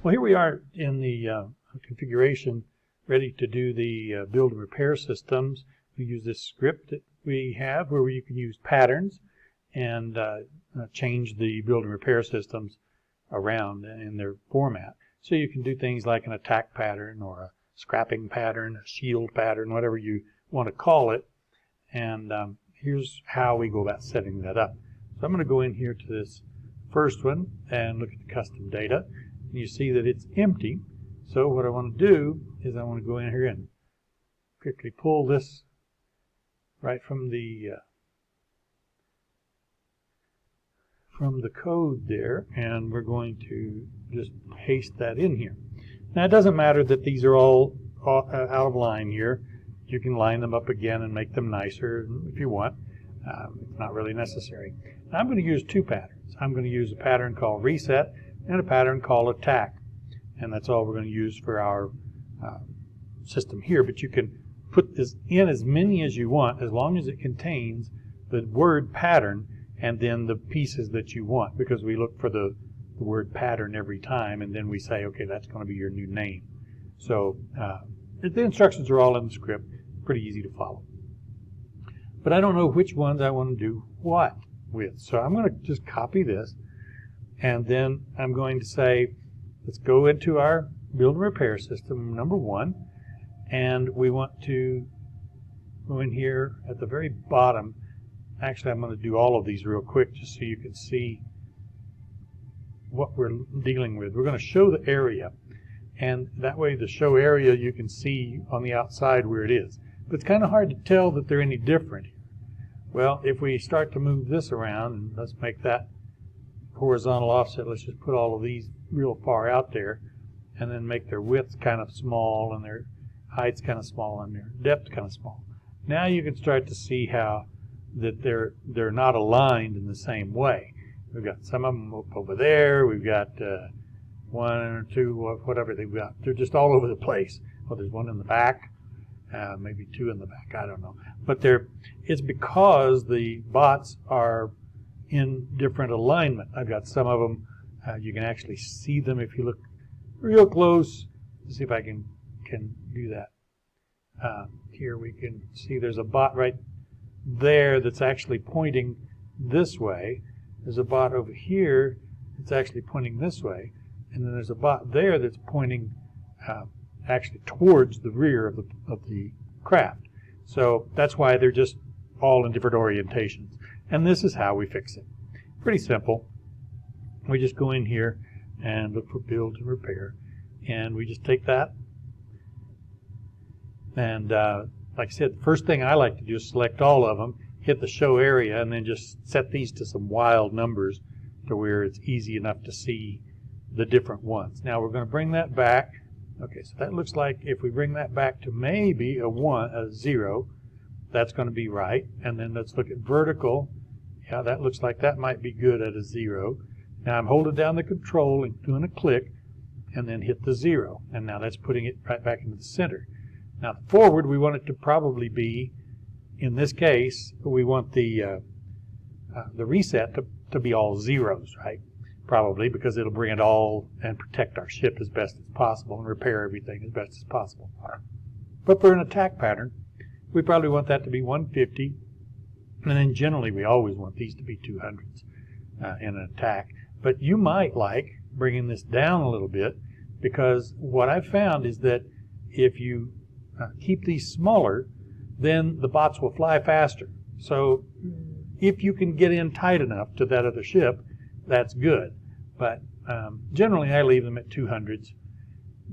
Well, here we are in the configuration, ready to do the build and repair systems. We use this script that we have where you can use patterns and change the build and repair systems around in their format. So you can do things like an attack pattern or a scrapping pattern, a shield pattern, whatever you want to call it. And here's how we go about setting that up. So I'm going to go in here to this first one and look at the custom data. And you see that it's empty. So what I want to do is I want to go in here and quickly pull this right from the code there, and we're going to just paste that in here. Now it doesn't matter that these are all out of line here. You can line them up again and make them nicer if you want. It's not really necessary. Now I'm going to use two patterns. I'm going to use a pattern called reset and a pattern called attack. And that's all we're going to use for our system here. But you can put this in as many as you want as long as it contains the word pattern and then the pieces that you want, because we look for the word pattern every time and then we say, okay, that's going to be your new name. So the instructions are all in the script, pretty easy to follow. But I don't know which ones I want to do what with. So I'm going to just copy this, and then I'm going to say, let's go into our build and repair system number 1, and we want to go in here at the very bottom. Actually, I'm going to do all of these real quick just so you can see what we're dealing with. We're going to show the area, and that way the show area you can see on the outside where it is. But it's kind of hard to tell that they're any different here. Well, if we start to move this around, and let's make that horizontal offset, let's just put all of these real far out there, and then make their width kind of small and their heights kind of small and their depth kind of small. Now you can start to see how that they're not aligned in the same way. We've got some of them up over there. We've got 1 or 2, whatever they've got. They're just all over the place. Well, there's one in the back, maybe 2 in the back. I don't know. But it's because the bots are in different alignment. I've got some of them. You can actually see them if you look real close. Let's see if I can do that. Here we can see there's a bot right there that's actually pointing this way. There's a bot over here that's actually pointing this way, and then there's a bot there that's pointing actually towards the rear of the craft. So that's why they're just all in different orientations. And this is how we fix it. Pretty simple. We just go in here and look for build and repair, and we just take that. And like I said, the first thing I like to do is select all of them, hit the show area, and then just set these to some wild numbers to where it's easy enough to see the different ones. Now we're going to bring that back. Okay, so that looks like if we bring that back to maybe a 0, that's going to be right. And then let's look at vertical. Yeah, that looks like that might be good at a 0. Now I'm holding down the control and doing a click, and then hit the 0. And now that's putting it right back into the center. Now forward, we want it to probably be, in this case, we want the reset to be all 0s, right? Probably, because it'll bring it all and protect our ship as best as possible and repair everything as best as possible. But for an attack pattern, we probably want that to be 150, and then generally we always want these to be 200s in an attack. But you might like bringing this down a little bit, because what I've found is that if you keep these smaller, then the bots will fly faster. So if you can get in tight enough to that other ship, that's good. But generally I leave them at 200s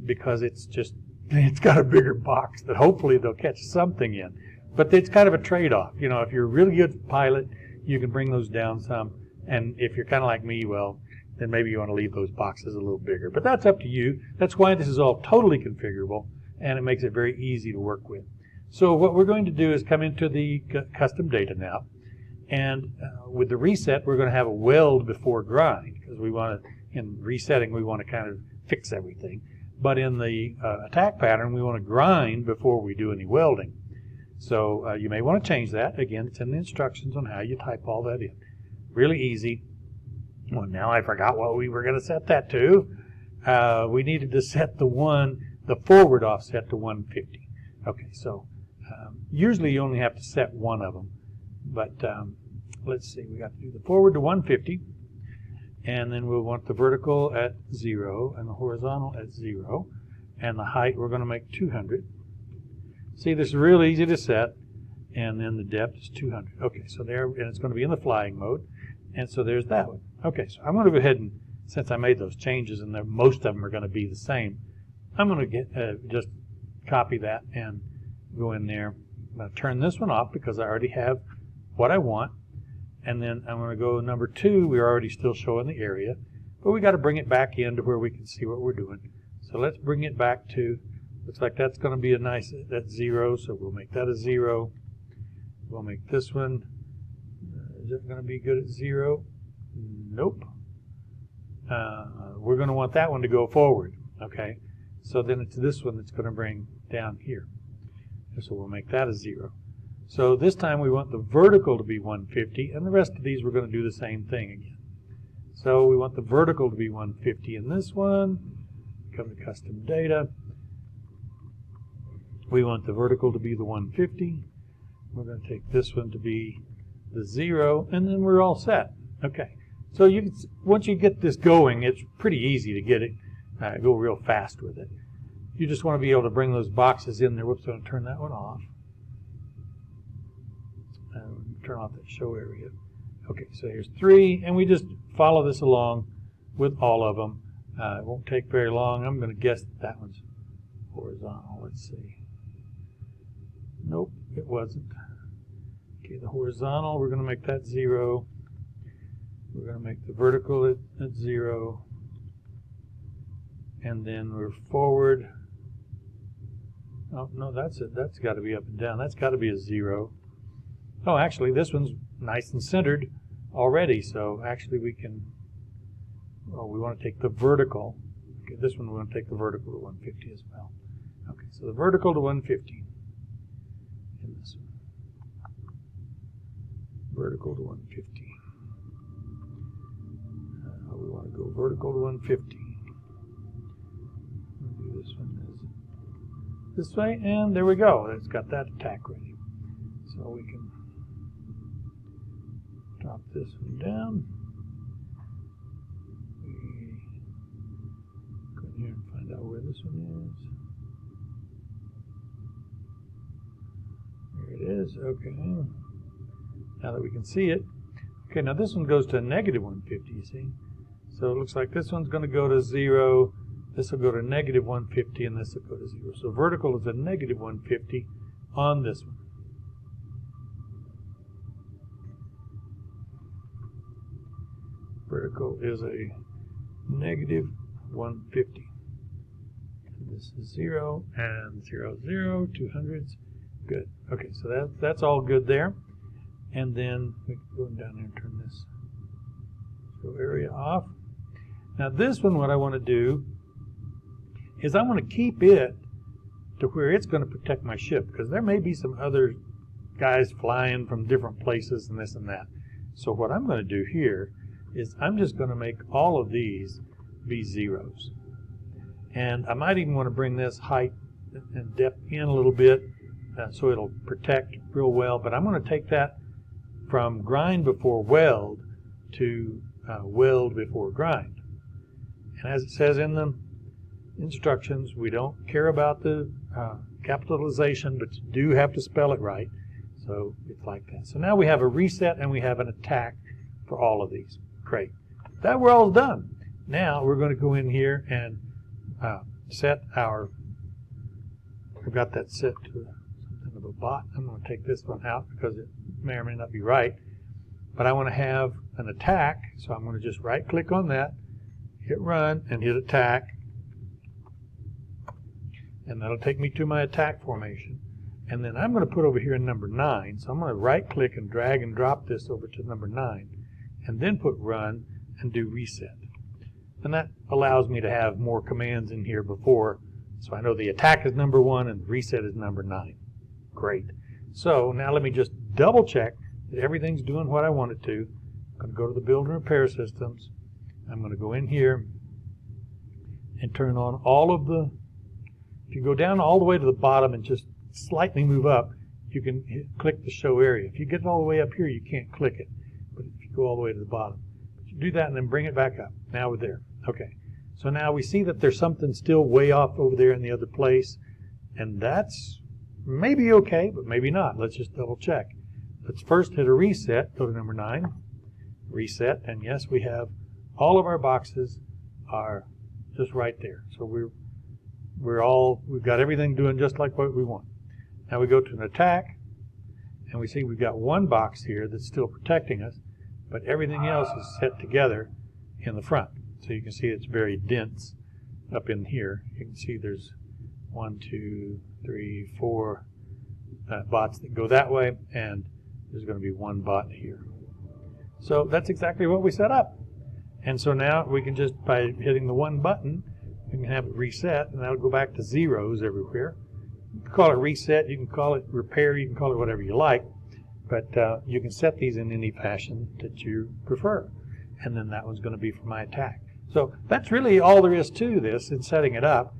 because it's got a bigger box that hopefully they'll catch something in. But it's kind of a trade-off. You know, if you're a really good pilot, you can bring those down some. And if you're kind of like me, well, then maybe you want to leave those boxes a little bigger. But that's up to you. That's why this is all totally configurable, and it makes it very easy to work with. So what we're going to do is come into the custom data now. And with the reset, we're going to have a weld before grind, because we want to, in resetting, we want to kind of fix everything. But in the attack pattern, we want to grind before we do any welding. So you may want to change that. Again, it's in the instructions on how you type all that in. Really easy. Well, now I forgot what we were going to set that to. we needed to set the forward offset to 150. Okay, so usually you only have to set one of them, but let's see, we got to do the forward to 150, and then we'll want the vertical at 0 and the horizontal at 0, and the height we're going to make 200. See, this is real easy to set, and then the depth is 200. Okay, so there, and it's going to be in the flying mode, and so there's that one. Okay, so I'm going to go ahead and, since I made those changes and most of them are going to be the same, I'm going to get just copy that and go in there. I'm going to turn this one off because I already have what I want. And then I'm going to go number 2. We're already still showing the area, but we got to bring it back into where we can see what we're doing. So let's bring it back to, looks like that's going to be a nice, that's 0, so we'll make that a 0. We'll make this one, is it going to be good at 0? Nope. We're going to want that one to go forward, okay? So then it's this one that's going to bring down here. So we'll make that a 0. So this time we want the vertical to be 150, and the rest of these we're going to do the same thing again. So we want the vertical to be 150 in this one. Come to custom data. We want the vertical to be the 150. We're going to take this one to be the 0, and then we're all set. Okay. So once you get this going, it's pretty easy to get it, go real fast with it. You just want to be able to bring those boxes in there. Whoops, I'm going to turn that one off. Turn off that show area. Okay, so here's 3, and we just follow this along with all of them. It won't take very long. I'm going to guess that one's horizontal. Let's see. Nope, it wasn't. Okay, the horizontal, we're going to make that 0. We're going to make the vertical at 0. And then we're forward. Oh, no, that's it. That's got to be up and down. That's got to be a 0. Oh, actually, this one's nice and centered already. So actually we can, well, we want to take the vertical. Okay, this one we want to take the vertical to 150 as well. Okay, so the vertical to 150. And this one. Vertical to 150. We want to go vertical to 150. We'll do this one this way, and there we go. It's got that attack ready. So we can drop this one down. We go in here and find out where this one is. There it is. Okay. Now that we can see it. Okay, now this one goes to a negative 150, you see. So it looks like this one's going to go to 0, this will go to negative 150, and this will go to 0. So vertical is a negative 150 on this one. Vertical is a negative 150. This is 0 and 0, 0, 200s. Good. Okay, so that's all good there. And then we can go down there and turn this show area off. Now this one, what I want to do is I want to keep it to where it's going to protect my ship, because there may be some other guys flying from different places and this and that. So what I'm going to do here is I'm just going to make all of these be 0s. And I might even want to bring this height and depth in a little bit so it'll protect real well. But I'm going to take that from grind before weld to weld before grind. And as it says in the instructions, we don't care about the capitalization, but you do have to spell it right. So it's like that. So now we have a reset and we have an attack for all of these. Great. That we're all done. Now we're going to go in here and set our, I've got that set to something of a bot. I'm going to take this one out because it may or may not be right. But I want to have an attack, so I'm going to just right click on that, hit run, and hit attack. And that'll take me to my attack formation. And then I'm going to put over here in number 9. So I'm going to right click and drag and drop this over to number 9. And then put run and do reset. And that allows me to have more commands in here before. So I know the attack is number 1 and the reset is number 9. Great. So now let me just double check that everything's doing what I want it to. I'm going to go to the build and repair systems. I'm going to go in here and turn on all of the, if you go down all the way to the bottom and just slightly move up, you can click the show area. If you get it all the way up here, you can't click it. But if you go all the way to the bottom, you do that and then bring it back up. Now we're there. Okay. So now we see that there's something still way off over there in the other place, and that's maybe okay, but maybe not. Let's just double check. Let's first hit a reset, go to number 9, reset, and yes, we have all of our boxes are just right there. So we've got everything doing just like what we want. Now we go to an attack, and we see we've got one box here that's still protecting us, but everything else is set together in the front. So you can see it's very dense up in here. You can see there's 1, 2, 3, 4 bots that go that way, and there's going to be one bot here. So that's exactly what we set up. And so now we can just, by hitting the one button, we can have it reset, and that'll go back to zeros everywhere. You can call it reset, you can call it repair, you can call it whatever you like, but you can set these in any fashion that you prefer. And then that one's going to be for my attack. So that's really all there is to this in setting it up.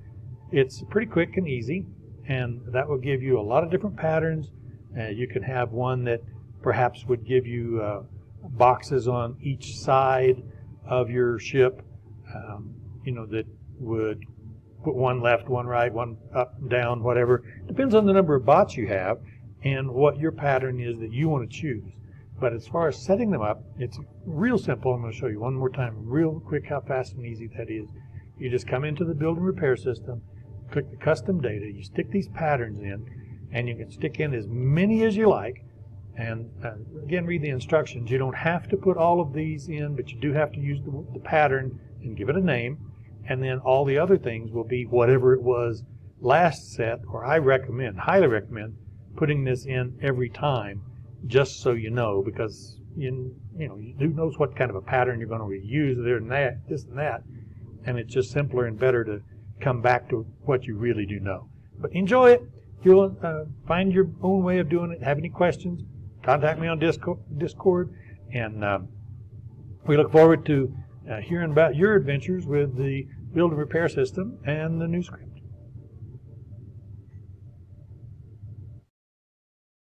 It's pretty quick and easy, and that will give you a lot of different patterns. You can have one that perhaps would give you boxes on each side of your ship, that would put one left, one right, one up, down, whatever. Depends on the number of bots you have and what your pattern is that you want to choose. But as far as setting them up, it's real simple. I'm going to show you one more time real quick how fast and easy that is. You just come into the build and repair system, click the custom data, you stick these patterns in, and you can stick in as many as you like. And again, read the instructions. You don't have to put all of these in, but you do have to use the pattern and give it a name. And then all the other things will be whatever it was last set, or I recommend, highly recommend, putting this in every time, just so you know, because who knows what kind of a pattern you're going to use there and that, this and that, and it's just simpler and better to come back to what you really do know. But enjoy it. If you'll find your own way of doing it, have any questions, contact me on Discord, and we look forward to hearing about your adventures with the build and repair system and the new script.